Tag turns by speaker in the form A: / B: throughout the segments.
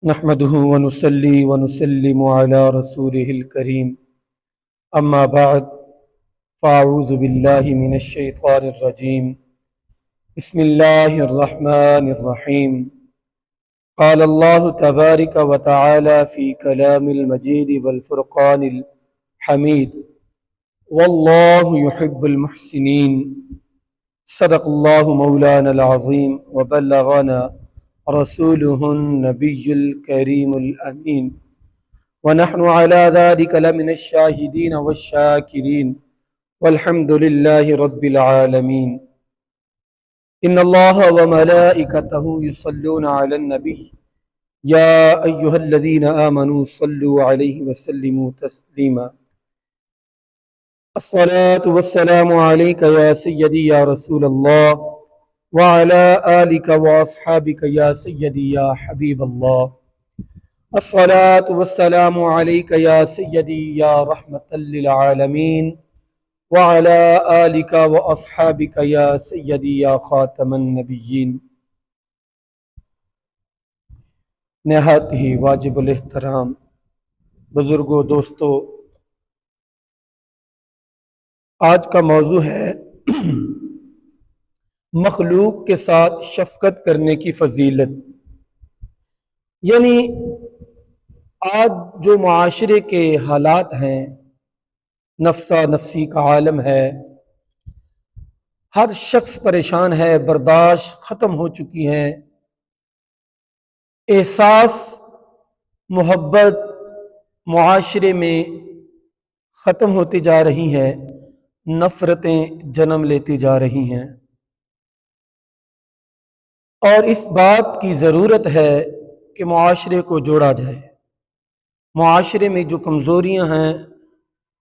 A: نحمده ونصلي ونسلم على رسوله الكريم أما بعد فأعوذ بالله من الشيطان الرجيم بسم الله الرحمن الرحيم قال الله تبارك وتعالى في كلام المجيد والفرقان الحميد والله يحب المحسنين صدق الله مولانا العظيم وبلغنا رسوله النبي الكريم الأمين ونحن على ذلك لمن الشاهدين والشاكرين والحمد لله رب العالمين إن الله وملائكته يصلون على النبي يا أيها الذين آمنوا صلوا عليه وسلموا تسليما الصلاة والسلام عليك يا سيدي يا رسول الله وعلى آلك وأصحابك يا سيدي يا حبيب الله الصلاة والسلام عليك يا سيدي يا رحمة للعالمين وعلى آلك وأصحابك يا سيدي يا خاتم النبيين نہایت ہی واجب الاحترام بزرگوں دوستو، آج کا موضوع ہے مخلوق کے ساتھ شفقت کرنے کی فضیلت۔ یعنی آج جو معاشرے کے حالات ہیں، نفسا نفسی کا عالم ہے، ہر شخص پریشان ہے، برداشت ختم ہو چکی ہے، احساس محبت معاشرے میں ختم ہوتی جا رہی ہیں، نفرتیں جنم لیتی جا رہی ہیں، اور اس بات کی ضرورت ہے کہ معاشرے کو جوڑا جائے، معاشرے میں جو کمزوریاں ہیں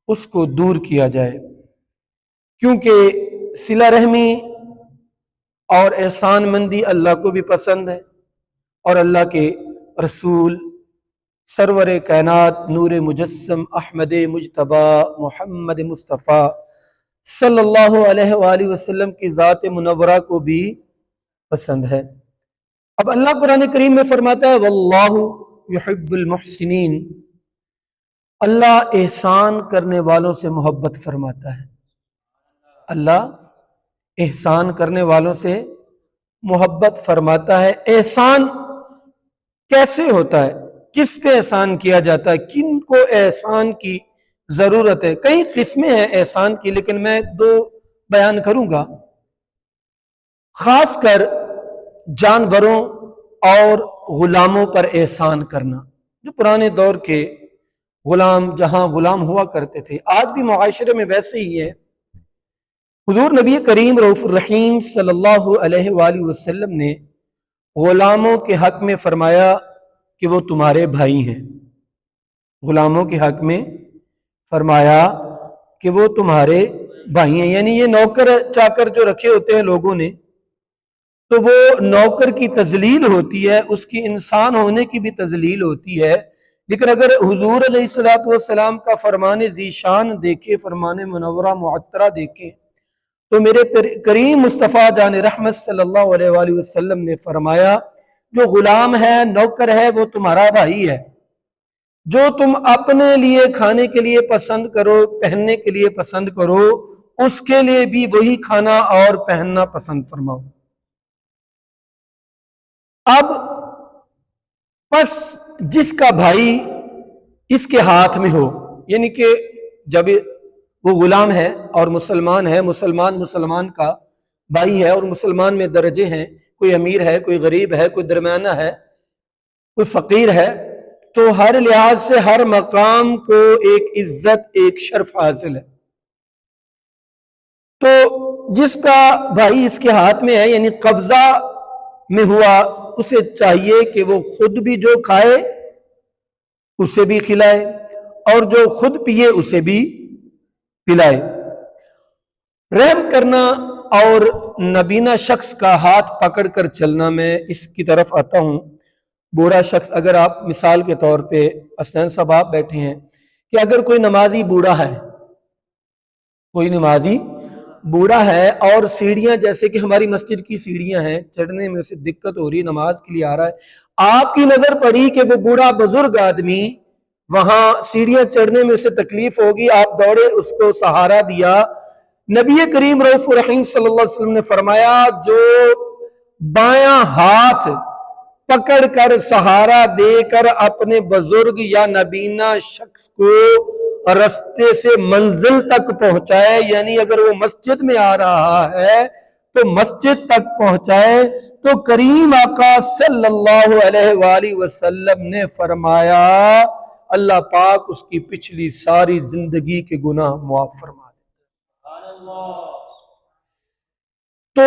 A: اس کو دور کیا جائے، کیونکہ صلہ رحمی اور احسان مندی اللہ کو بھی پسند ہے، اور اللہ کے رسول سرور کائنات نور مجسم احمد مجتبی محمد مصطفیٰ صلی اللہ علیہ وآلہ وسلم کی ذات منورہ کو بھی پسند ہے۔ اب اللہ قرآن کریم میں فرماتا ہے واللہ یحب المحسنین، اللہ احسان کرنے والوں سے محبت فرماتا ہے، اللہ احسان کرنے والوں سے محبت فرماتا ہے۔ احسان کیسے ہوتا ہے؟ کس پہ احسان کیا جاتا ہے؟ کن کو احسان کی ضرورت ہے؟ کئی قسمیں ہیں احسان کی، لیکن میں دو بیان کروں گا۔ خاص کر جانوروں اور غلاموں پر احسان کرنا، جو پرانے دور کے غلام جہاں غلام ہوا کرتے تھے، آج بھی معاشرے میں ویسے ہی ہے۔ حضور نبی کریم رؤوف الرحیم صلی اللہ علیہ وآلہ وسلم نے غلاموں کے حق میں فرمایا کہ وہ تمہارے بھائی ہیں، غلاموں کے حق میں فرمایا کہ وہ تمہارے بھائی ہیں، یعنی یہ نوکر چاکر جو رکھے ہوتے ہیں لوگوں نے، تو وہ نوکر کی تذلیل ہوتی ہے، اس کی انسان ہونے کی بھی تذلیل ہوتی ہے، لیکن اگر حضور علیہ الصلوۃ والسلام کا فرمان ذیشان دیکھے، فرمان منورہ معطرہ دیکھیں، تو میرے کریم مصطفیٰ جان رحمت صلی اللہ علیہ وآلہ وسلم نے فرمایا جو غلام ہے، نوکر ہے، وہ تمہارا بھائی ہے، جو تم اپنے لیے کھانے کے لیے پسند کرو، پہننے کے لیے پسند کرو، اس کے لیے بھی وہی کھانا اور پہننا پسند فرماؤ۔ اب پس جس کا بھائی اس کے ہاتھ میں ہو، یعنی کہ جب وہ غلام ہے اور مسلمان ہے، مسلمان کا بھائی ہے، اور مسلمان میں درجے ہیں، کوئی امیر ہے، کوئی غریب ہے، کوئی درمیانہ ہے، کوئی فقیر ہے، تو ہر لحاظ سے ہر مقام کو ایک عزت ایک شرف حاصل ہے۔ تو جس کا بھائی اس کے ہاتھ میں ہے، یعنی قبضہ میں ہوا، اسے چاہیے کہ وہ خود بھی جو کھائے اسے بھی کھلائے، اور جو خود پیے اسے بھی پلائے۔ رحم کرنا اور نبینا شخص کا ہاتھ پکڑ کر چلنا، میں اس کی طرف آتا ہوں۔ بوڑھا شخص، اگر آپ مثال کے طور پہ حسین صاحب آپ بیٹھے ہیں کہ اگر کوئی نمازی بوڑھا ہے، کوئی نمازی بوڑھا ہے اور سیڑھیاں جیسے کہ ہماری مسجد کی سیڑھیاں ہیں، چڑھنے میں اسے دقت ہو رہی ہے، نماز کے لیے آ رہا ہے، آپ کی نظر پڑی کہ وہ بوڑھا بزرگ آدمی وہاں سیڑھیاں چڑھنے میں اسے تکلیف ہوگی، آپ دوڑے، اس کو سہارا دیا۔ نبی کریم رؤوف الرحیم صلی اللہ علیہ وسلم نے فرمایا جو بایاں ہاتھ پکڑ کر سہارا دے کر اپنے بزرگ یا نابینا شخص کو رستے سے منزل تک پہنچائے، یعنی اگر وہ مسجد میں آ رہا ہے تو مسجد تک پہنچائے، تو کریم آقا صلی اللہ علیہ وآلہ وسلم نے فرمایا اللہ پاک اس کی پچھلی ساری زندگی کے گناہ معاف فرما دے۔ تو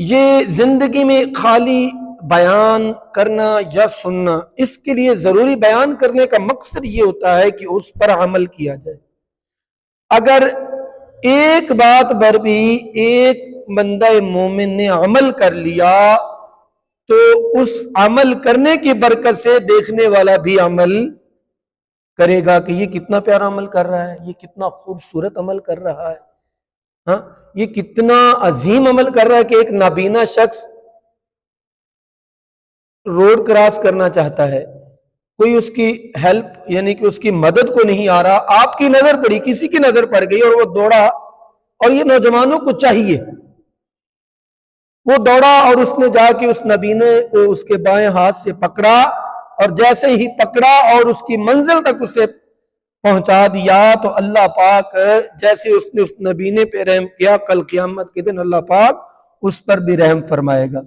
A: یہ زندگی میں خالی بیان کرنا یا سننا، اس کے لیے ضروری بیان کرنے کا مقصد یہ ہوتا ہے کہ اس پر عمل کیا جائے۔ اگر ایک بات پر بھی ایک بندہ مومن نے عمل کر لیا تو اس عمل کرنے کی برکت سے دیکھنے والا بھی عمل کرے گا کہ یہ کتنا پیارا عمل کر رہا ہے، یہ کتنا خوبصورت عمل کر رہا ہے، ہاں یہ کتنا عظیم عمل کر رہا ہے کہ ایک نابینا شخص روڈ کراس کرنا چاہتا ہے، کوئی اس کی ہیلپ یعنی کہ اس کی مدد کو نہیں آ رہا، آپ کی نظر پڑی، کسی کی نظر پڑ گئی اور وہ دوڑا، اور یہ نوجوانوں کو چاہیے، وہ دوڑا اور اس نے جا کے اس نابینے کو اس کے بائیں ہاتھ سے پکڑا، اور جیسے ہی پکڑا اور اس کی منزل تک اسے پہنچا دیا تو اللہ پاک جیسے اس نے اس نبینے پہ رحم کیا، کل قیامت کے دن اللہ پاک اس پر بھی رحم فرمائے گا۔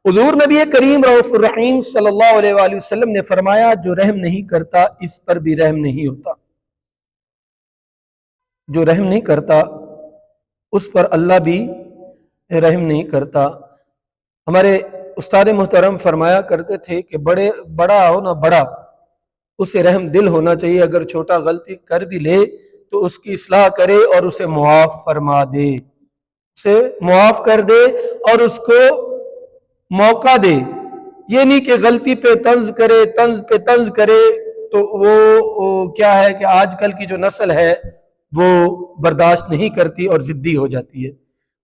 A: حضور نبی کریم رؤوف الرحیم صلی اللہ علیہ وآلہ وسلم نے فرمایا جو رحم نہیں کرتا اس پر بھی رحم نہیں ہوتا، جو رحم نہیں کرتا اس پر اللہ بھی رحم نہیں کرتا۔ ہمارے استاد محترم فرمایا کرتے تھے کہ بڑا ہو نہ بڑا، اسے رحم دل ہونا چاہیے، اگر چھوٹا غلطی کر بھی لے تو اس کی اصلاح کرے اور اسے معاف فرما دے، اسے معاف کر دے اور اس کو موقع دے، یہ نہیں کہ غلطی پہ طنز کرے، طنز پہ طنز کرے، تو وہ کیا ہے کہ آج کل کی جو نسل ہے وہ برداشت نہیں کرتی اور ضدی ہو جاتی ہے۔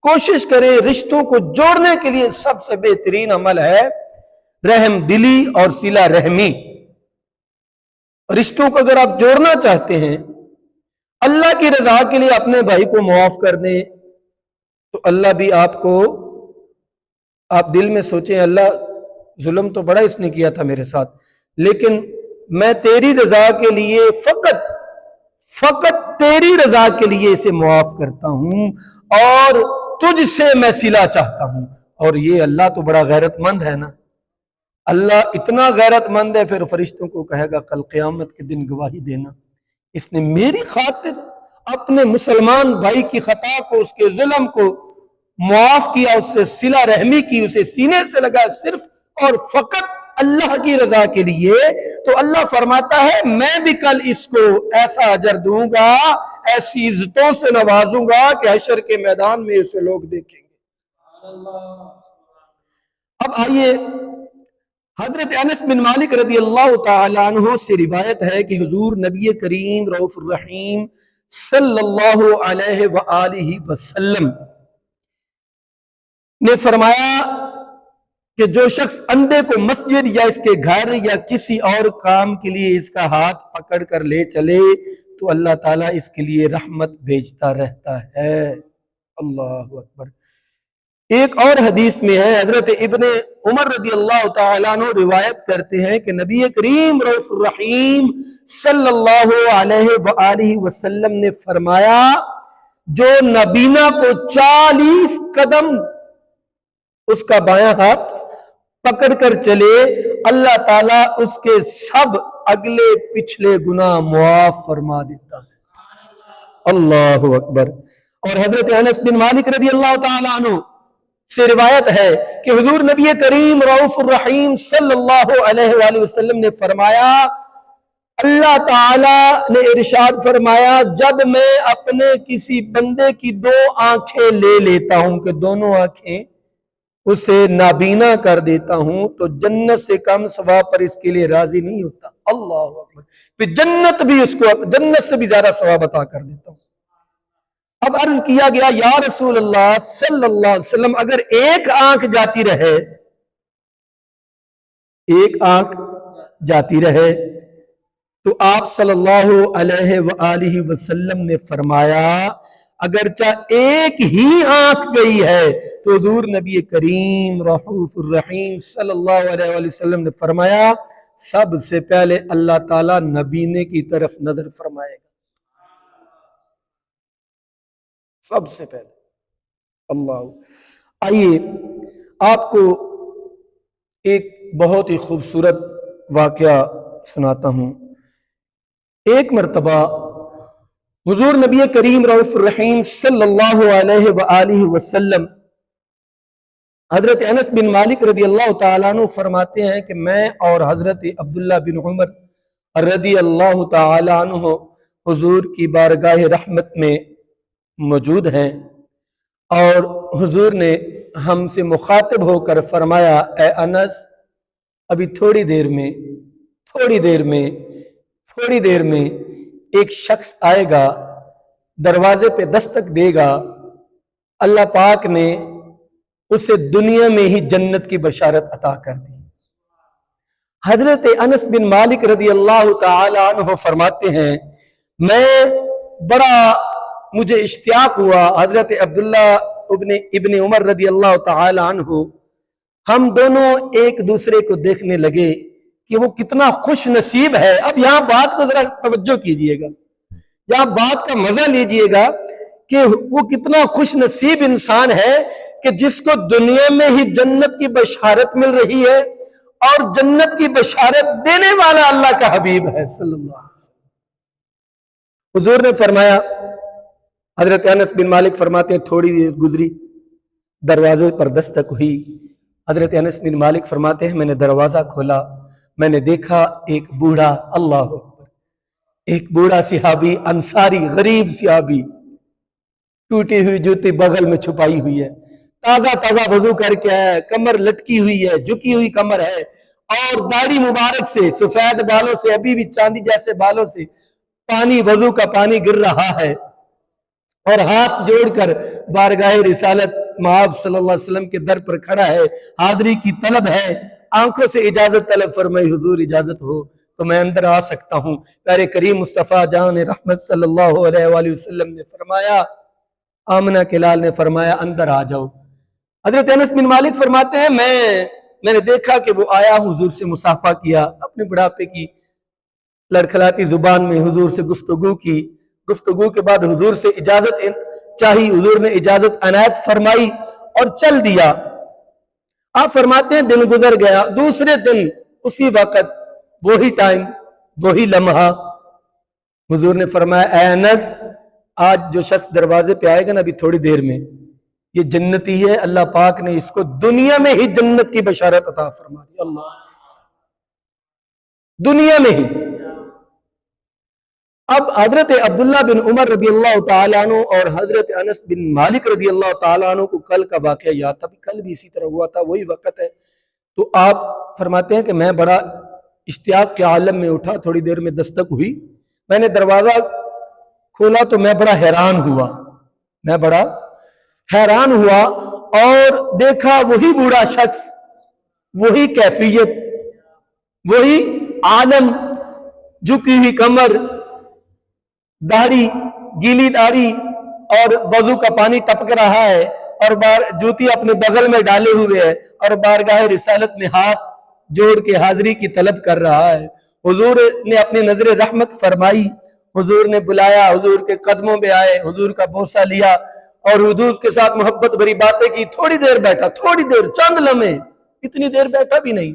A: کوشش کرے، رشتوں کو جوڑنے کے لیے سب سے بہترین عمل ہے رحم دلی اور صلہ رحمی۔ رشتوں کو اگر آپ جوڑنا چاہتے ہیں، اللہ کی رضا کے لیے اپنے بھائی کو معاف کر دیں تو اللہ بھی آپ کو، آپ دل میں سوچیں اللہ ظلم تو بڑا اس نے کیا تھا میرے ساتھ، لیکن میں تیری رضا کے لیے فقط تیری رضا کے لیے اسے معاف کرتا ہوں اور تجھ سے میں صلہ چاہتا ہوں۔ اور یہ اللہ تو بڑا غیرت مند ہے نا، اللہ اتنا غیرت مند ہے، پھر فرشتوں کو کہے گا کل قیامت کے دن گواہی دینا، اس نے میری خاطر اپنے مسلمان بھائی کی خطا کو، اس کے ظلم کو معاف کیا، اس سے صلہ رحمی کی، اسے سینے سے لگا صرف اور فقط اللہ کی رضا کے لیے، تو اللہ فرماتا ہے میں بھی کل اس کو ایسا اجر دوں گا، ایسی عزتوں سے نوازوں گا کہ حشر کے میدان میں اسے لوگ دیکھیں گے۔ اب آئیے، حضرت انس بن مالک رضی اللہ تعالی عنہ سے روایت ہے کہ حضور نبی کریم رؤوف الرحیم صلی اللہ علیہ وآلہ وسلم نے فرمایا کہ جو شخص اندھے کو مسجد یا اس کے گھر یا کسی اور کام کے لیے اس کا ہاتھ پکڑ کر لے چلے تو اللہ تعالیٰ اس کے لیے رحمت بھیجتا رہتا ہے۔ اللہ اکبر۔ ایک اور حدیث میں ہے، حضرت ابن عمر رضی اللہ تعالیٰ عنہ روایت کرتے ہیں کہ نبی کریم رؤوف الرحیم صلی اللہ علیہ وآلہ وسلم نے فرمایا جو نابینا کو 40 قدم اس کا بایاں ہاتھ پکڑ کر چلے، اللہ تعالیٰ اس کے سب اگلے پچھلے گناہ معاف فرما دیتا ہے۔ اللہ اکبر۔ اور حضرت انس بن مالک رضی اللہ تعالیٰ عنہ سے روایت ہے کہ حضور نبی کریم رؤوف الرحیم صلی اللہ علیہ وآلہ وسلم نے فرمایا اللہ تعالیٰ نے ارشاد فرمایا جب میں اپنے کسی بندے کی 2 آنکھیں لے لیتا ہوں کہ دونوں آنکھیں اسے نابینا کر دیتا ہوں تو جنت سے کم ثواب پر اس کے لیے راضی نہیں ہوتا۔ اللہ اکبر۔ پھر جنت بھی اس کو جنت سے بھی زیادہ ثواب عطا کر دیتا ہوں۔ اب عرض کیا گیا یا رسول اللہ صلی اللہ علیہ وسلم اگر ایک آنکھ جاتی رہے ایک آنکھ جاتی رہے. تو آپ صلی اللہ علیہ وآلہ وسلم نے فرمایا اگرچہ ایک ہی آنکھ گئی ہے تو حضور نبی کریم رؤوف الرحیم صلی اللہ علیہ وآلہ وسلم نے فرمایا سب سے پہلے اللہ تعالیٰ نبینے کی طرف نظر فرمائے گا. سب سے پہلے اللہ. آئیے آپ کو ایک بہت ہی خوبصورت واقعہ سناتا ہوں. ایک مرتبہ حضور نبی کریم رؤوف الرحیم صلی اللہ علیہ وآلہ وسلم حضرت انس بن مالک رضی اللہ تعالیٰ عنہ فرماتے ہیں کہ میں اور حضرت عبداللہ بن عمر رضی اللہ تعالیٰ عنہ حضور کی بارگاہ رحمت میں موجود ہیں اور حضور نے ہم سے مخاطب ہو کر فرمایا اے انس ابھی تھوڑی دیر میں ایک شخص آئے گا دروازے پہ دستک دے گا اللہ پاک نے اسے دنیا میں ہی جنت کی بشارت عطا کر دی. حضرت انس بن مالک رضی اللہ تعالی عنہ فرماتے ہیں مجھے اشتیاق ہوا حضرت عبداللہ ابن عمر رضی اللہ تعالی عنہ ہم دونوں ایک دوسرے کو دیکھنے لگے کہ وہ کتنا خوش نصیب ہے. اب یہاں بات کو ذرا توجہ کیجئے گا, یہاں بات کا مزہ لیجئے گا کہ وہ کتنا خوش نصیب انسان ہے کہ جس کو دنیا میں ہی جنت کی بشارت مل رہی ہے اور جنت کی بشارت دینے والا اللہ کا حبیب ہے صلی اللہ علیہ وسلم. حضور نے فرمایا حضرت انس بن مالک فرماتے ہیں تھوڑی دیر گزری دروازے پر دستک ہوئی. حضرت انس بن مالک فرماتے ہیں میں نے دروازہ کھولا میں نے دیکھا ایک بوڑھا اللہ اکبر ایک بوڑھا صحابی انصاری غریب صحابی ٹوٹی ہوئی جوتی بغل میں چھپائی ہوئی ہے تازہ وضو کر کے ہے کمر لٹکی ہوئی ہے جھکی ہوئی کمر ہے اور داڑھی مبارک سے سفید بالوں سے ابھی بھی چاندی جیسے بالوں سے پانی وضو کا پانی گر رہا ہے اور ہاتھ جوڑ کر بارگاہ رسالت محب صلی اللہ علیہ وسلم کے در پر کھڑا ہے حاضری کی طلب ہے آنکھوں سے اجازت طلب فرمائی حضور اجازت ہو تو میں اندر آ سکتا ہوں. پیارے کریم مصطفیٰ جان رحمت صلی اللہ علیہ وآلہ وسلم نے فرمایا آمنہ کے لال نے فرمایا اندر آ جاؤ. حضرت انس بن مالک فرماتے ہیں میں نے دیکھا کہ وہ آیا حضور سے مصافحہ کیا اپنے بڑھاپے کی لڑکھلاتی زبان میں حضور سے گفتگو کے بعد حضور سے اجازت چاہی حضور نے اجازت عنایت فرمائی اور چل دیا. آپ فرماتے ہیں دن گزر گیا دوسرے دن اسی وقت وہی ٹائم وہی لمحہ حضور نے فرمایا اے انس آج جو شخص دروازے پہ آئے گا نا ابھی تھوڑی دیر میں یہ جنتی ہے اللہ پاک نے اس کو دنیا میں ہی جنت کی بشارت عطا فرما دی. اللہ دنیا میں ہی. اب حضرت عبداللہ بن عمر رضی اللہ تعالیٰ عنہ اور حضرت انس بن مالک رضی اللہ تعالیٰ عنہ کو کل کا واقعہ یاد تھا کل بھی اسی طرح ہوا تھا وہی وقت ہے. تو آپ فرماتے ہیں کہ میں بڑا اشتیاق کے عالم میں اٹھا تھوڑی دیر میں دستک ہوئی میں نے دروازہ کھولا تو میں بڑا حیران ہوا اور دیکھا وہی بوڑھا شخص وہی کیفیت وہی عالم جھکی ہوئی کمر داڑھی گیلی داڑھی اور وضو کا پانی ٹپک رہا ہے اور جوتی اپنے بغل میں ڈالے ہوئے ہے اور بارگاہ رسالت میں ہاتھ جوڑ کے حاضری کی طلب کر رہا ہے. حضور نے اپنی نظر رحمت فرمائی حضور نے بلایا حضور کے قدموں پہ آئے حضور کا بوسہ لیا اور حضور کے ساتھ محبت بھری باتیں کی. تھوڑی دیر بیٹھا چند لمحے اتنی دیر بیٹھا بھی نہیں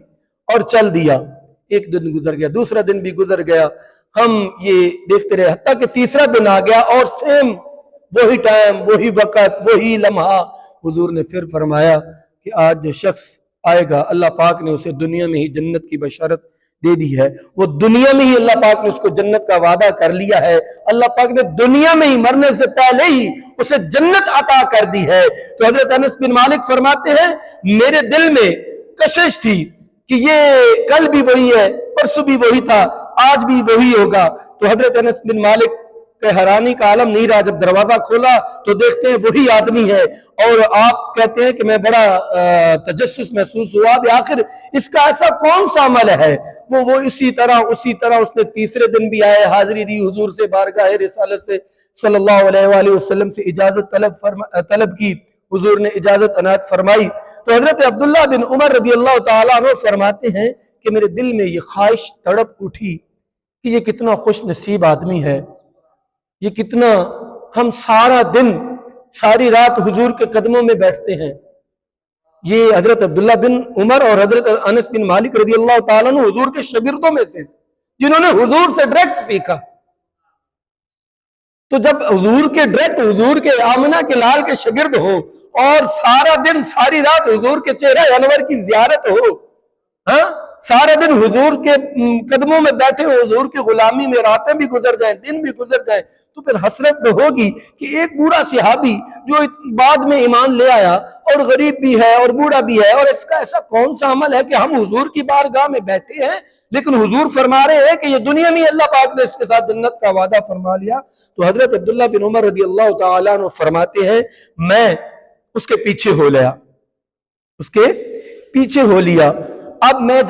A: اور چل دیا. ایک دن گزر گیا دوسرا دن بھی گزر گیا ہم یہ دیکھتے رہے حتیٰ کہ تیسرا دن آ گیا اور سیم وہی ٹائم وہی وقت وہی لمحہ. حضور نے پھر فرمایا کہ آج جو شخص آئے گا اللہ پاک نے اسے دنیا میں ہی جنت کی بشارت دے دی ہے. وہ دنیا میں ہی اللہ پاک نے اس کو جنت کا وعدہ کر لیا ہے. اللہ پاک نے دنیا میں ہی مرنے سے پہلے ہی اسے جنت عطا کر دی ہے. تو حضرت انس بن مالک فرماتے ہیں میرے دل میں کشش تھی کہ یہ کل بھی وہی ہے پرسوں بھی وہی تھا آج بھی وہی ہوگا. تو حضرت انس بن مالک کہ حیرانی کا عالم نہیں رہا. جب دروازہ کھولا تو دیکھتے ہیں وہی آدمی ہے, اور آپ کہتے ہیں کہ میں بڑا تجسس محسوس ہوا کہ آخر اس کا ایسا کون سا عمل ہے. وہ اسی طرح اس نے تیسرے دن بھی آئے, حاضری دی, حضور سے بارگاہ رسالت سے صلی اللہ علیہ وآلہ وسلم سے اجازت طلب کی. حضور نے اجازت عنایت فرمائی. تو حضرت عبداللہ بن عمر رضی اللہ تعالیٰ عنہ فرماتے ہیں کہ میرے دل میں یہ خواہش تڑپ اٹھی کہ یہ کتنا خوش نصیب آدمی ہے, یہ کتنا, ہم سارا دن ساری رات حضور کے قدموں میں بیٹھتے ہیں. یہ حضرت عبداللہ بن عمر اور حضرت انس بن مالک رضی اللہ تعالیٰ عنہ حضور کے شاگردوں میں سے جنہوں نے حضور سے ڈائریکٹ سیکھا. تو جب حضور کے آمنہ کے لال کے شاگرد ہو اور سارا دن ساری رات حضور کے چہرہ انور کی زیارت ہو, ہاں, سارا دن حضور کے قدموں میں بیٹھے ہو, حضور کی غلامی میں راتیں بھی گزر جائیں, دن بھی گزر جائیں, تو پھر حسرت تو ہوگی کہ ایک بوڑھا صحابی جو بعد میں ایمان لے آیا اور غریب بھی ہے اور بوڑھا بھی ہے, اور اس کا ایسا کون سا عمل ہے کہ ہم حضور کی بارگاہ میں بیٹھے ہیں, لیکن حضور فرما رہے ہیں کہ یہ دنیا میں اللہ پاک نے اس کے ساتھ جنت کا وعدہ فرما لیا. تو حضرت عبداللہ بن عمر رضی اللہ تعالیٰ عنہ فرماتے ہیں میں اس کے پیچھے ہو لیا. اب میں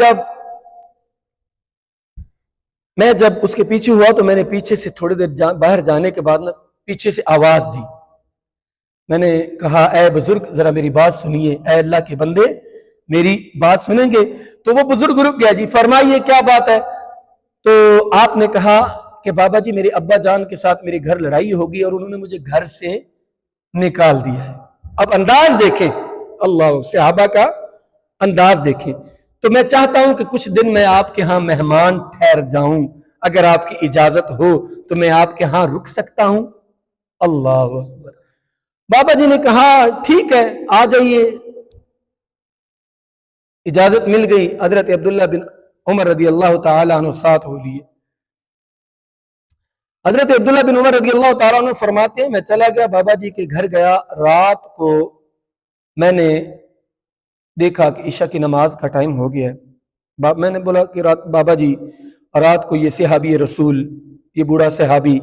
A: جب اس کے پیچھے ہوا تو میں نے پیچھے سے تھوڑی دیر باہر جانے کے بعد پیچھے سے آواز دی. میں نے کہا اے بزرگ ذرا میری بات سنیے, اے اللہ کے بندے میری بات سنیں گے؟ تو وہ بزرگ رک گیا. جی فرمائیے کیا بات ہے؟ تو آپ نے کہا کہ بابا جی میرے ابا جان کے ساتھ میرے گھر لڑائی ہوگی اور انہوں نے مجھے گھر سے نکال دیا ہے. اب انداز دیکھیں, اللہ, صحابہ کا انداز دیکھیں. تو میں چاہتا ہوں کہ کچھ دن میں آپ کے ہاں مہمان ٹھہر جاؤں, اگر آپ کی اجازت ہو تو میں آپ کے ہاں رک سکتا ہوں. اللہ اکبر. بابا جی نے کہا ٹھیک ہے آ جائیے. اجازت مل گئی. حضرت عبداللہ بن عمر رضی اللہ تعالیٰ عنہ ساتھ ہو لیے. حضرت عبداللہ بن عمر رضی اللہ تعالیٰ عنہ فرماتے ہیں میں چلا گیا, بابا جی کے گھر گیا. رات کو میں نے دیکھا کہ عشاء کی نماز کا ٹائم ہو گیا ہے. میں نے بولا کہ بابا جی رات کو یہ صحابی رسول, یہ بوڑھا صحابی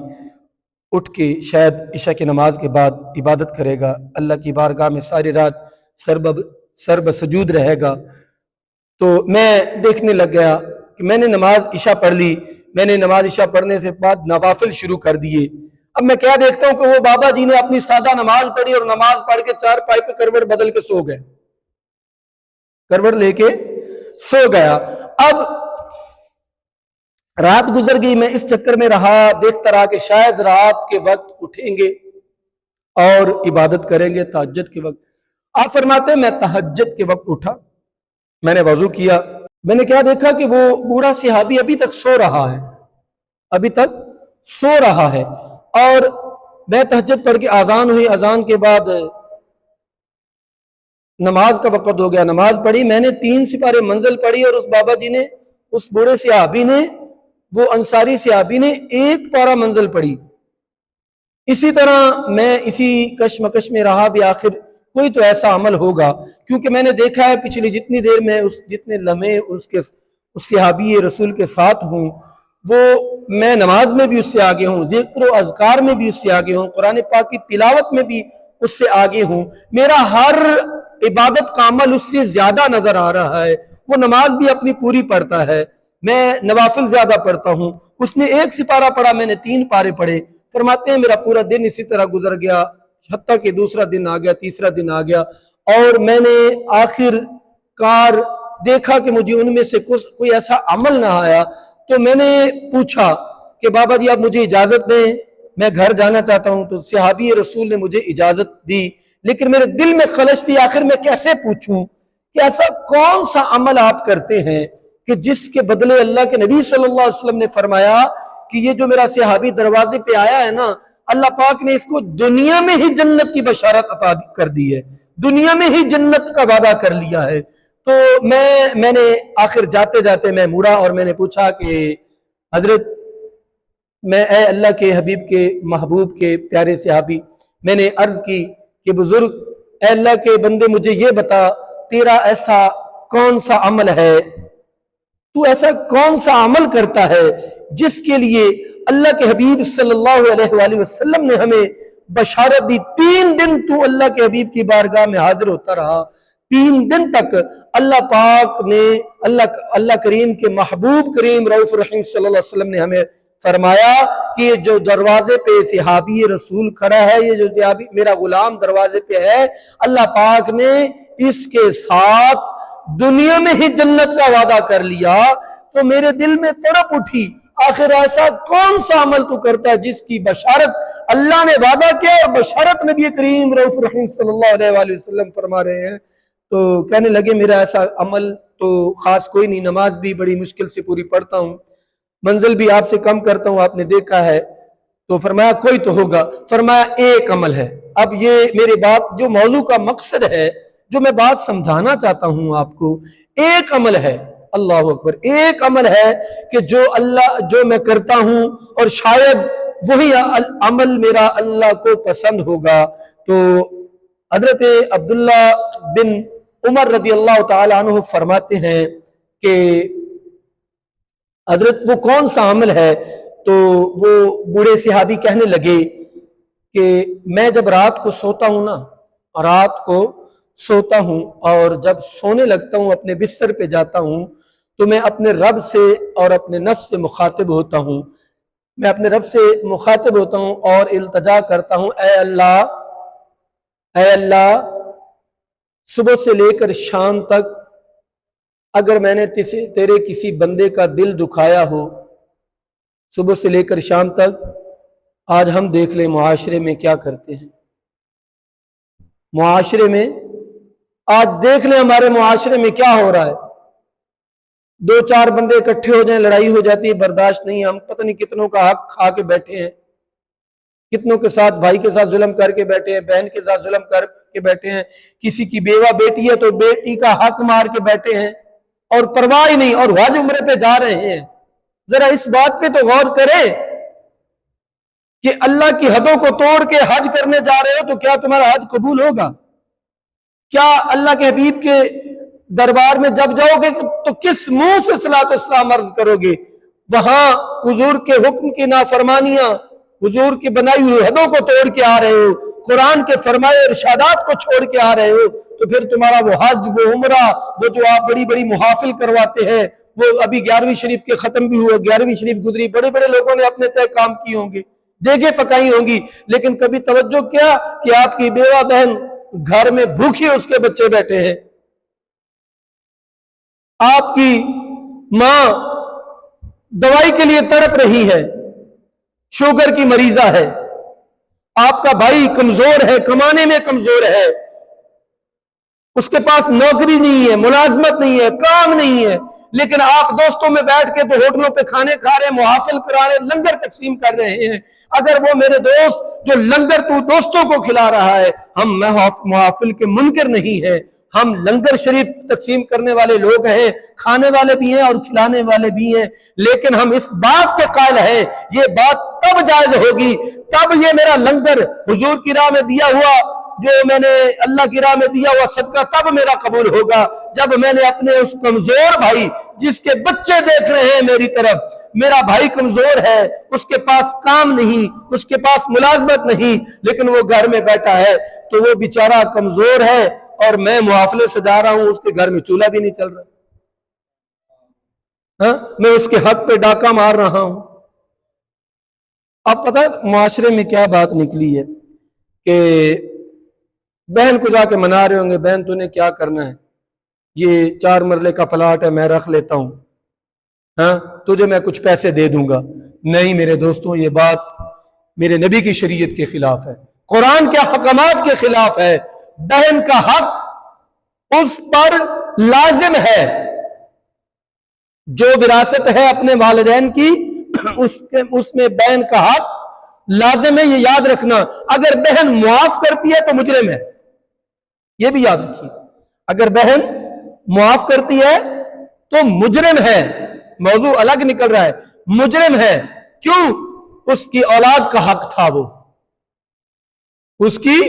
A: اٹھ کے شاید عشاء کی نماز کے بعد عبادت کرے گا, اللہ کی بارگاہ میں ساری رات سرب سجود رہے گا. تو میں دیکھنے لگ گیا کہ میں نے نماز عشاء پڑھ لی. میں نے نماز عشاء پڑھنے سے بعد نوافل شروع کر دیے. اب میں کیا دیکھتا ہوں کہ وہ بابا جی نے اپنی سادہ نماز پڑھی اور نماز پڑھ کے چار پائی پہ کروٹ بدل کے سو گئے, کروٹ لے کے سو گیا. اب رات گزر گئی, میں اس چکر میں رہا, دیکھتا رہا کہ شاید رات کے وقت اٹھیں گے اور عبادت کریں گے تہجد کے وقت. آپ فرماتے ہیں میں تہجد کے وقت اٹھا, میں نے وضو کیا. میں نے کیا دیکھا کہ وہ بوڑھا صحابی ابھی تک سو رہا ہے. اور میں تہجد پڑھ کے اذان ہوئی, اذان کے بعد نماز کا وقت ہو گیا, نماز پڑھی. میں نے 3 سپارے منزل پڑھی اور اس بابا جی نے, اس بوڑھے صحابی نے, وہ انصاری صحابی نے 1 پارہ منزل پڑھی. اسی طرح میں اسی کشمکش میں رہا بھی, آخر کوئی تو ایسا عمل ہوگا, کیونکہ میں نے دیکھا ہے پچھلی جتنی دیر میں جتنے لمحے اس صحابی رسول کے ساتھ ہوں, وہ میں نماز میں بھی اس سے آگے ہوں, ذکر و اذکار میں بھی اس سے آگے ہوں, قرآن پاک کی تلاوت میں بھی اس سے آگے ہوں. میرا ہر عبادت کا عمل اس سے زیادہ نظر آ رہا ہے. وہ نماز بھی اپنی پوری پڑھتا ہے, میں نوافل زیادہ پڑھتا ہوں. اس نے 1 سپارہ پڑھا, میں نے 3 پارے پڑھے. فرماتے ہیں میرا پورا دن اسی طرح گزر گیا, حتیٰ کہ دوسرا دن آ گیا, تیسرا دن آ گیا, اور میں نے آخر کار دیکھا کہ مجھے ان میں سے کوئی ایسا عمل نہ آیا. تو میں نے پوچھا کہ بابا جی آپ مجھے اجازت دیں, میں گھر جانا چاہتا ہوں. تو صحابی رسول نے مجھے اجازت دی, لیکن میرے دل میں خلش تھی, آخر میں کیسے پوچھوں کہ ایسا کون سا عمل آپ کرتے ہیں کہ جس کے بدلے اللہ کے نبی صلی اللہ علیہ وسلم نے فرمایا کہ یہ جو میرا صحابی دروازے پہ آیا ہے نا, اللہ پاک نے اس کو دنیا میں ہی جنت کی بشارت عطا کر دی ہے, دنیا میں ہی جنت کا وعدہ کر لیا ہے. تو میں نے آخر جاتے جاتے میں مڑا اور میں نے پوچھا کہ حضرت, میں اے اللہ کے حبیب کے محبوب کے پیارے صحابی, میں نے عرض کی کہ بزرگ اے اللہ کے بندے مجھے یہ بتا تیرا ایسا کون سا عمل ہے, تو ایسا کون سا عمل کرتا ہے جس کے لیے اللہ کے حبیب صلی اللہ علیہ وآلہ وسلم نے ہمیں بشارت دی، 3 دن تو اللہ کے حبیب کی بارگاہ میں حاضر ہوتا رہا، 3 دن تک اللہ پاک نے اللہ کریم کے محبوب کریم رؤوف الرحیم صلی اللہ علیہ وسلم نے ہمیں فرمایا کہ یہ جو دروازے پہ صحابی رسول کھڑا ہے، یہ جو صحابی میرا غلام دروازے پہ ہے، اللہ پاک نے اس کے ساتھ دنیا میں ہی جنت کا وعدہ کر لیا۔ تو میرے دل میں تڑپ اٹھی، آخر ایسا کون سا عمل تو کرتا ہے جس کی بشارت اللہ نے وعدہ کیا اور بشارت نبی کریم رؤوف الرحیم صلی اللہ علیہ وآلہ وسلم فرما رہے ہیں۔ تو کہنے لگے میرا ایسا عمل تو خاص کوئی نہیں، نماز بھی بڑی مشکل سے پوری پڑھتا ہوں، منزل بھی آپ سے کم کرتا ہوں، آپ نے دیکھا ہے۔ تو فرمایا کوئی تو ہوگا، فرمایا ایک عمل ہے۔ اب یہ میرے بات جو موضوع کا مقصد ہے، جو میں بات سمجھانا چاہتا ہوں آپ کو، ایک عمل ہے، اللہ اکبر، ایک عمل ہے کہ جو میں کرتا ہوں اور شاید وہی عمل میرا اللہ کو پسند ہوگا۔ تو حضرت عبداللہ بن عمر رضی اللہ تعالی عنہ فرماتے ہیں کہ حضرت وہ کون سا عمل ہے؟ تو وہ بوڑھے صحابی کہنے لگے کہ میں جب رات کو سوتا ہوں نا، رات کو سوتا ہوں اور جب سونے لگتا ہوں، اپنے بستر پہ جاتا ہوں، تو میں اپنے رب سے اور اپنے نفس سے مخاطب ہوتا ہوں، میں اپنے رب سے مخاطب ہوتا ہوں اور التجا کرتا ہوں، اے اللہ، صبح سے لے کر شام تک اگر میں نے تیرے کسی بندے کا دل دکھایا ہو، صبح سے لے کر شام تک، آج ہم دیکھ لیں معاشرے میں کیا کرتے ہیں، معاشرے میں آج دیکھ لیں ہمارے معاشرے میں کیا ہو رہا ہے۔ 2-4 بندے اکٹھے ہو جائیں، لڑائی ہو جاتی ہے، برداشت نہیں، ہم پتہ نہیں کتنوں کا حق کھا کے بیٹھے ہیں، کتنوں کے ساتھ بھائی کے ساتھ ظلم کر کے بیٹھے ہیں، بہن کے ساتھ ظلم کر کے بیٹھے ہیں، کسی کی بیوہ بیٹی ہے تو بیٹی کا حق مار کے بیٹھے ہیں اور پرواہ نہیں، اور حج عمرے پہ جا رہے ہیں۔ ذرا اس بات پہ تو غور کریں کہ اللہ کی حدوں کو توڑ کے حج کرنے جا رہے ہو تو کیا تمہارا حج قبول ہوگا؟ کیا اللہ کے حبیب کے دربار میں جب جاؤ گے تو کس منہ سے صلاۃ والسلام عرض کرو گے؟ وہاں حضور کے حکم کی نافرمانیاں، حضور کی بنائی ہوئی حدوں کو توڑ کے آ رہے ہو، قرآن کے فرمائے ارشادات کو چھوڑ کے آ رہے ہو، تو پھر تمہارا وہ حج، وہ عمرہ، وہ جو آپ بڑی بڑی محافل کرواتے ہیں، وہ ابھی 11ویں شریف کے ختم بھی ہوا، 11ویں شریف گزری، بڑے بڑے لوگوں نے اپنے طے کام کیے ہوں گے، دیگیں پکائی ہوں گی، لیکن کبھی توجہ کیا کہ آپ کی بیوہ بہن گھر میں بھوکھی، اس کے بچے بیٹھے ہیں، آپ کی ماں دوائی کے لیے تڑپ رہی ہے، شوگر کی مریضہ ہے، آپ کا بھائی کمزور ہے، کمانے میں کمزور ہے، اس کے پاس نوکری نہیں ہے، ملازمت نہیں ہے، کام نہیں ہے، لیکن آپ دوستوں میں بیٹھ کے تو ہوٹلوں پہ کھانے کھا رہے ہیں، محافل کرا رہے ہیں، لنگر تقسیم کر رہے ہیں۔ اگر وہ میرے دوست جو لنگر تو دوستوں کو کھلا رہا ہے، ہم محافل کے منکر نہیں ہیں، ہم لنگر شریف تقسیم کرنے والے لوگ ہیں، کھانے والے بھی ہیں اور کھلانے والے بھی ہیں، لیکن ہم اس بات کے قائل ہیں یہ بات تب جائز ہوگی، تب یہ میرا لنگر حضور کی راہ میں دیا ہوا، جو میں نے اللہ کی راہ میں دیا ہوا صدقہ تب میرا قبول ہوگا جب میں نے اپنے اس کمزور بھائی جس کے بچے دیکھ رہے ہیں میری طرف، میرا بھائی کمزور ہے، اس کے پاس کام نہیں، اس کے پاس ملازمت نہیں، لیکن وہ گھر میں بیٹھا ہے، تو وہ بیچارہ کمزور ہے اور میں محافلے سے جا رہا ہوں، اس کے گھر میں چولہا بھی نہیں چل رہا، ہاں میں اس کے حق پہ ڈاکہ مار رہا ہوں۔ اب پتہ معاشرے میں کیا بات نکلی ہے کہ بہن کو جا کے منا رہے ہوں گے، بہن تو نے کیا کرنا ہے، یہ 4 مرلے کا پلاٹ ہے، میں رکھ لیتا ہوں، ہاں تجھے میں کچھ پیسے دے دوں گا۔ نہیں میرے دوستوں، یہ بات میرے نبی کی شریعت کے خلاف ہے، قرآن کے احکامات کے خلاف ہے۔ بہن کا حق اس پر لازم ہے، جو وراثت ہے اپنے والدین کی، اس میں بہن کا حق لازم ہے، یہ یاد رکھنا۔ اگر بہن معاف کرتی ہے تو مجرم ہے، یہ بھی یاد رکھیے، اگر بہن معاف کرتی ہے تو مجرم ہے، موضوع الگ نکل رہا ہے، مجرم ہے، کیوں؟ اس کی اولاد کا حق تھا، وہ اس کی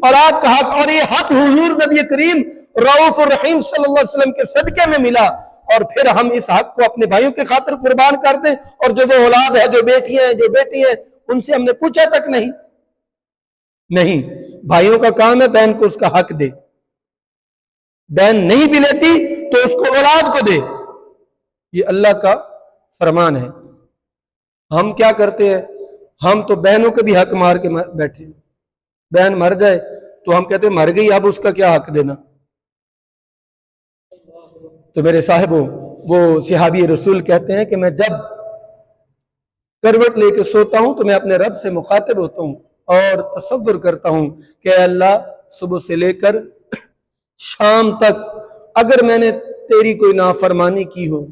A: اولاد کا حق، اور یہ حق حضور نبی کریم رؤوف الرحیم صلی اللہ علیہ وسلم کے صدقے میں ملا، اور پھر ہم اس حق کو اپنے بھائیوں کے خاطر قربان کر دیں، اور جو اولاد ہے، جو بیٹیاں ہیں، جو بیٹی ہیں، ان سے ہم نے پوچھا تک نہیں۔ بھائیوں کا کام ہے بہن کو اس کا حق دے، بہن نہیں بھی لیتی تو اس کو اولاد کو دے، یہ اللہ کا فرمان ہے۔ ہم کیا کرتے ہیں؟ ہم تو بہنوں کے بھی حق مار کے بیٹھے ہیں۔ بہن مر جائے تو ہم کہتے ہیں مر گئی، اب اس کا کیا حق دینا؟ تو میرے صاحبوں، وہ صحابی رسول کہتے ہیں کہ میں جب کروٹ لے کے سوتا ہوں تو میں اپنے رب سے مخاطب ہوتا ہوں اور تصور کرتا ہوں کہ اے اللہ، صبح سے لے کر شام تک اگر میں نے تیری کوئی نافرمانی کی ہو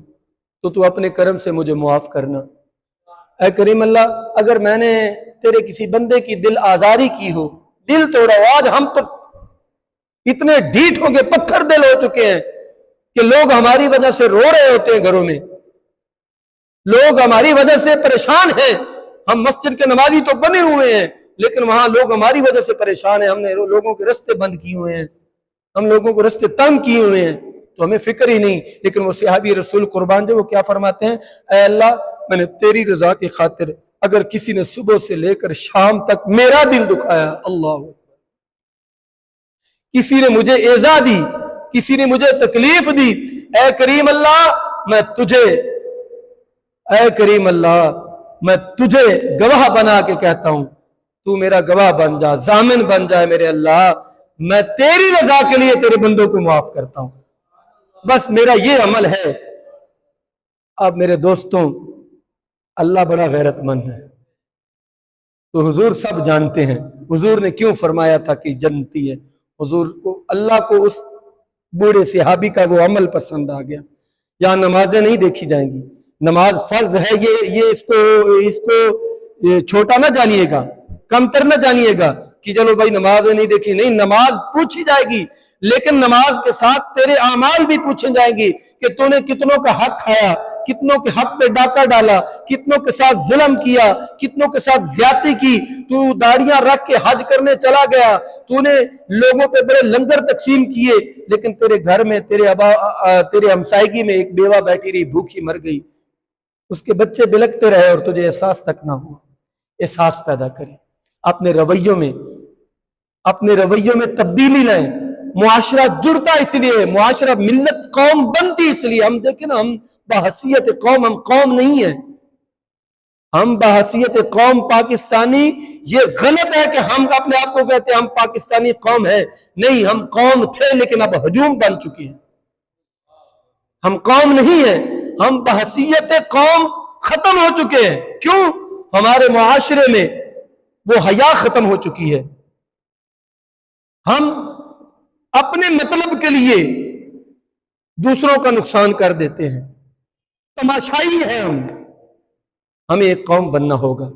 A: تو تو اپنے کرم سے مجھے معاف کرنا۔ اے کریم اللہ، اگر میں نے تیرے کسی بندے کی دل آزاری کی ہو، دل توڑا ہو، آج ہم تو اتنے ڈھیٹ ہو گئے، پتھر دل ہو چکے ہیں کہ لوگ ہماری وجہ سے رو رہے ہوتے ہیں، گھروں میں لوگ ہماری وجہ سے پریشان ہیں۔ ہم مسجد کے نمازی تو بنے ہوئے ہیں، لیکن وہاں لوگ ہماری وجہ سے پریشان ہیں، ہم نے لوگوں کے رستے بند کیے ہوئے ہیں، ہم لوگوں کو رستے تنگ کیے ہوئے ہیں، تو ہمیں فکر ہی نہیں۔ لیکن وہ صحابی رسول قربان جو وہ کیا فرماتے ہیں؟ اے اللہ، میں نے تیری رضا کی خاطر اگر کسی نے صبح سے لے کر شام تک میرا دل دکھایا، اللہ، کسی نے مجھے ایذا دی، کسی نے مجھے تکلیف دی، اے کریم اللہ، میں تجھے، اے کریم اللہ، میں تجھے گواہ بنا کے کہتا ہوں، تو میرا گواہ بن جا، ضامن بن جائے میرے اللہ، میں تیری رضا کے لیے تیرے بندوں کو معاف کرتا ہوں، بس میرا یہ عمل ہے۔ اب میرے دوستوں، اللہ بڑا غیرت مند ہے، تو حضور سب جانتے ہیں حضور نے کیوں فرمایا تھا کہ جنتی ہے۔ حضور کو، اللہ کو اس بوڑھے صحابی کا وہ عمل پسند آ گیا۔ یہاں نمازیں نہیں دیکھی جائیں گی، نماز فرض ہے، یہ اس کو یہ چھوٹا نہ جانیے گا، کمتر نہ جانیے گا کہ چلو بھائی نماز نہیں دیکھی، نہیں، نماز پوچھی جائے گی، لیکن نماز کے ساتھ تیرے اعمال بھی پوچھے جائیں گی کہ تو نے کتنوں کا حق کھایا، کتنوں کے حق پہ ڈاکہ ڈالا، کتنوں کے ساتھ ظلم کیا، کتنوں کے ساتھ زیادتی کی، تو داڑیاں رکھ کے حج کرنے چلا گیا، تو نے لوگوں پہ بڑے لنگر تقسیم کیے، لیکن تیرے گھر میں تیرے ہمسائیگی میں ایک بیوہ بیٹھی رہی، بھوکی مر گئی، اس کے بچے بلکتے رہے اور تجھے احساس تک نہ ہوا۔ احساس پیدا کریں، اپنے رویوں میں تبدیلی لائیں۔ معاشرہ جڑتا اس لیے، معاشرہ ملت قوم بنتی اس لیے۔ ہم دیکھیں نا، ہم بحیثیت قوم، ہم قوم نہیں ہیں، ہم بحیثیت قوم پاکستانی۔ یہ غلط ہے کہ ہم اپنے آپ کو کہتے ہیں ہم پاکستانی قوم ہیں، نہیں، ہم قوم تھے لیکن اب ہجوم بن چکی ہیں، ہم قوم نہیں ہیں، ہم بحیثیت قوم ختم ہو چکے ہیں۔ کیوں؟ ہمارے معاشرے میں وہ حیا ختم ہو چکی ہے، ہم اپنے مطلب کے لیے دوسروں کا نقصان کر دیتے ہیں، تماشائی ہیں ہم۔ ہمیں ایک قوم بننا ہوگا،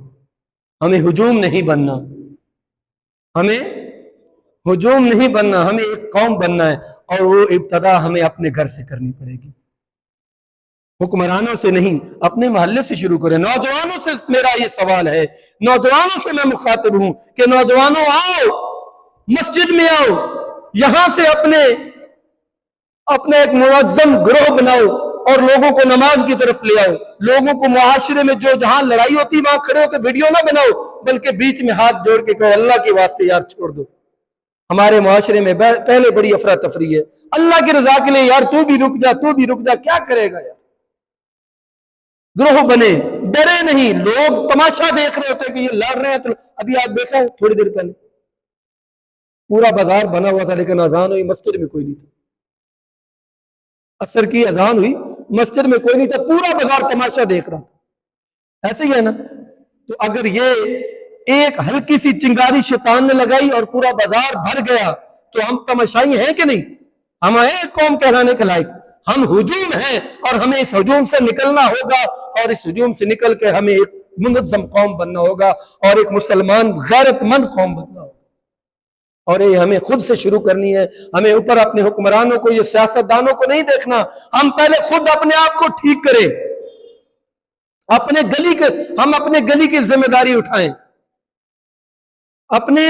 A: ہمیں ہجوم نہیں بننا، ہمیں ہجوم نہیں بننا، ہمیں ایک قوم بننا ہے، اور وہ ابتدا ہمیں اپنے گھر سے کرنی پڑے گی، حکمرانوں سے نہیں، اپنے محلے سے شروع کریں۔ نوجوانوں سے میرا یہ سوال ہے، نوجوانوں سے میں مخاطب ہوں کہ نوجوانوں آؤ، مسجد میں آؤ، یہاں سے اپنے ایک منظم گروہ بناؤ اور لوگوں کو نماز کی طرف لے آؤ، لوگوں کو معاشرے میں جو جہاں لڑائی ہوتی وہاں کھڑے ہو کے ویڈیو نہ بناؤ، بلکہ بیچ میں ہاتھ جوڑ کے کہو اللہ کے واسطے یار چھوڑ دو۔ ہمارے معاشرے میں پہلے بڑی افراتفری ہے، اللہ کی رضا کے لیے یار تو بھی رک جا، کیا کرے گا یار؟ گروہ بنے، ڈرے نہیں، لوگ تماشا دیکھ رہے ہوتے کہ یہ لڑ رہے ہیں، تو ابھی آپ دیکھا تھوڑی دیر پہلے پورا بازار بنا ہوا تھا، لیکن اذان ہوئی مسجد میں کوئی نہیں تھا، عصر کی اذان ہوئی مسجد میں کوئی نہیں تھا، پورا بازار تماشا دیکھ رہا تھا۔ ایسے ہی ہے نا؟ تو اگر یہ ایک ہلکی سی چنگاری شیطان نے لگائی اور پورا بازار بھر گیا تو ہم تماشائی ہیں کہ نہیں؟ ہم ہیں قوم کہلانے کے لائق؟ ہم ہجوم ہیں، اور ہمیں اس ہجوم سے نکلنا ہوگا، اور اس ہجوم سے نکل کے ہمیں ایک منظم قوم بننا ہوگا اور ایک مسلمان غیرت مند قوم بننا ہوگا، اور یہ ہمیں خود سے شروع کرنی ہے۔ ہمیں اوپر اپنے حکمرانوں کو، یہ سیاستدانوں کو نہیں دیکھنا، ہم پہلے خود اپنے آپ کو ٹھیک کریں، ہم اپنے گلی کی ذمہ داری اٹھائیں، اپنے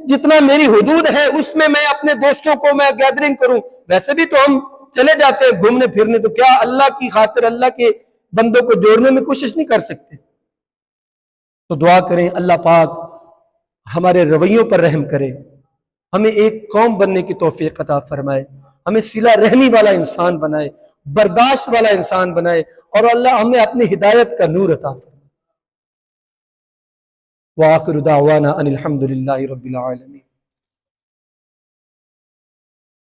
A: جتنا میری حدود ہے اس میں اپنے دوستوں کو میں گیدرنگ کروں۔ ویسے بھی تو ہم چلے جاتے ہیں گھومنے پھرنے، تو کیا اللہ کی خاطر اللہ کے بندوں کو جوڑنے میں کوشش نہیں کر سکتے؟ تو دعا کریں اللہ پاک ہمارے رویوں پر رحم کرے، ہمیں ایک قوم بننے کی توفیق عطا فرمائے، ہمیں صلہ رحمی والا انسان بنائے، برداشت والا انسان بنائے، اور اللہ ہمیں اپنی ہدایت کا نور عطا فرمائے۔ وآخر دعوانا ان الحمد للہ رب العالمین۔